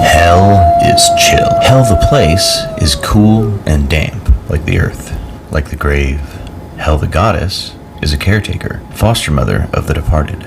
Hell is chill. Hell, the place, is cool and damp, like the earth, like the grave. Hell, the goddess, is a caretaker, foster mother of the departed.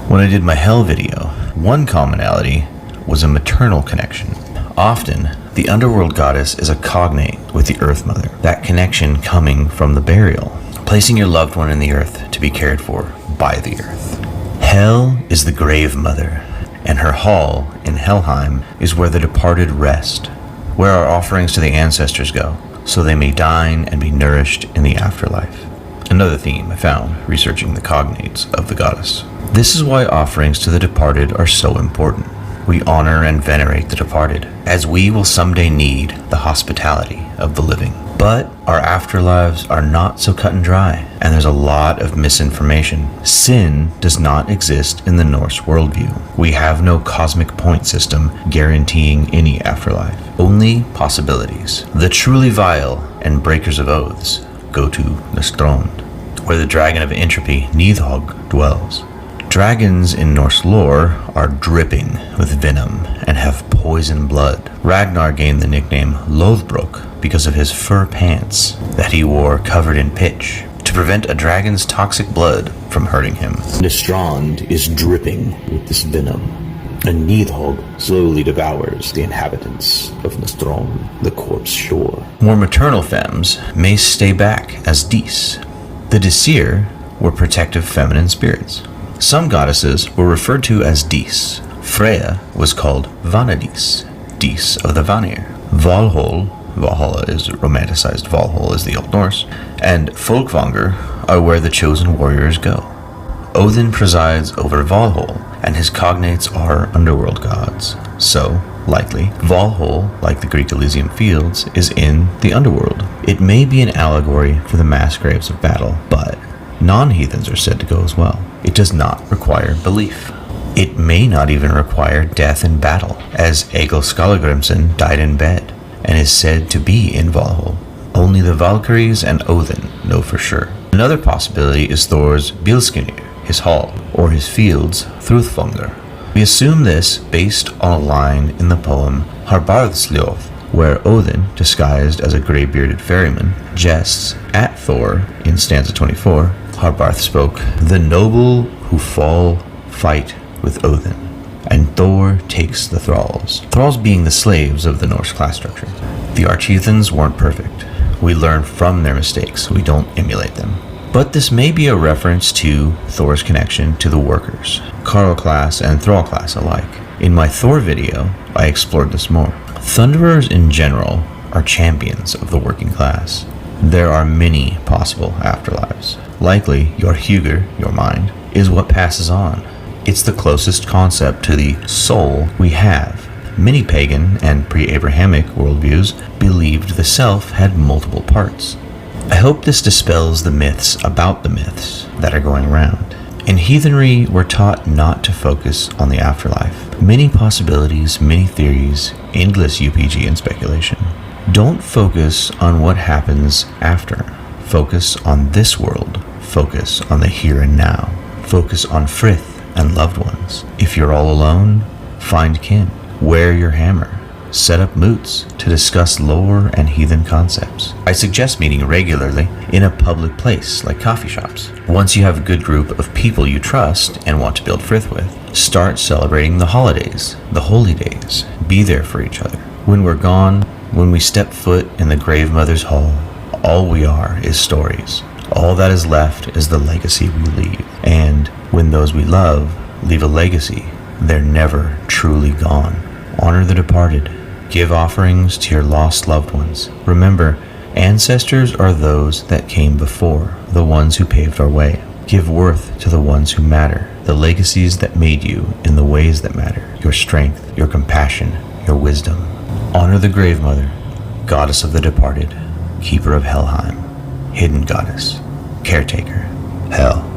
When I did my Hell video, one commonality was a maternal connection. Often, the underworld goddess is a cognate with the earth mother, that connection coming from the burial, placing your loved one in the earth to be cared for by the earth. Hell is the grave mother, and her hall in Helheim is where the departed rest, where our offerings to the ancestors go, so they may dine and be nourished in the afterlife. Another theme I found researching the cognates of the goddess. This is why offerings to the departed are so important. We honor and venerate the departed, as we will someday need the hospitality of the living. But our afterlives are not so cut and dry, and there's a lot of misinformation. Sin does not exist in the Norse worldview. We have no cosmic point system guaranteeing any afterlife, only possibilities. The truly vile and breakers of oaths go to Nostrand, where the dragon of entropy, Nidhogg, dwells. Dragons in Norse lore are dripping with venom and have poison blood. Ragnar gained the nickname LOTHBROK because of his fur pants that he wore covered in pitch to prevent a dragon's toxic blood from hurting him. Nostrand is dripping with this venom, and Nidhogg slowly devours the inhabitants of Nostrand, the corpse shore. More maternal femmes may stay back as Dis. The Disir were protective feminine spirits. Some goddesses were referred to as Dis. Freya was called Vanadis, Dis of the Vanir. Valhalla is romanticized Valhall is the Old Norse, and Folkvanger are where the chosen warriors go. Odin presides over Valhall, and his cognates are underworld gods. So, likely, Valhall, like the Greek Elysian Fields, is in the underworld. It may be an allegory for the mass graves of battle, but non-heathens are said to go as well. It does not require belief. It may not even require death in battle, as Egil Skallagrimsson died in bed, and is said to be in Valhall. Only the Valkyries and Odin know for sure. Another possibility is Thor's Bilskirnir, his hall, or his fields, Thrúðfangr. We assume this based on a line in the poem Harbarðsljóð, where Odin, disguised as a gray-bearded ferryman, jests at Thor in stanza 24. Harbarth spoke, "The noble who fall fight with Odin, and Thor takes the thralls." Thralls being the slaves of the Norse class structure. The arch-heathens weren't perfect. We learn from their mistakes, we don't emulate them. But this may be a reference to Thor's connection to the workers, Carl class and Thrall class alike. In my Thor video, I explored this more. Thunderers in general are champions of the working class. There are many possible afterlives. Likely, your Huger, your mind, is what passes on. It's the closest concept to the soul we have. Many pagan and pre-Abrahamic worldviews believed the self had multiple parts. I hope this dispels the myths about the myths that are going around. In heathenry, we're taught not to focus on the afterlife. Many possibilities, many theories, endless UPG and speculation. Don't focus on what happens after. Focus on this world. Focus on the here and now. Focus on Frith and loved ones. If you're all alone, find kin. Wear your hammer. Set up moots to discuss lore and heathen concepts. I suggest meeting regularly in a public place like coffee shops. Once you have a good group of people you trust and want to build Frith with, start celebrating the holidays, the holy days. Be there for each other. When we're gone, when we step foot in the grave mother's hall, all we are is stories. All that is left is the legacy we leave. And when those we love leave a legacy, they're never truly gone. Honor the departed. Give offerings to your lost loved ones. Remember, ancestors are those that came before, the ones who paved our way. Give worth to the ones who matter, the legacies that made you in the ways that matter, your strength, your compassion, your wisdom. Honor the grave mother, goddess of the departed, keeper of Helheim, hidden goddess, caretaker, Hel.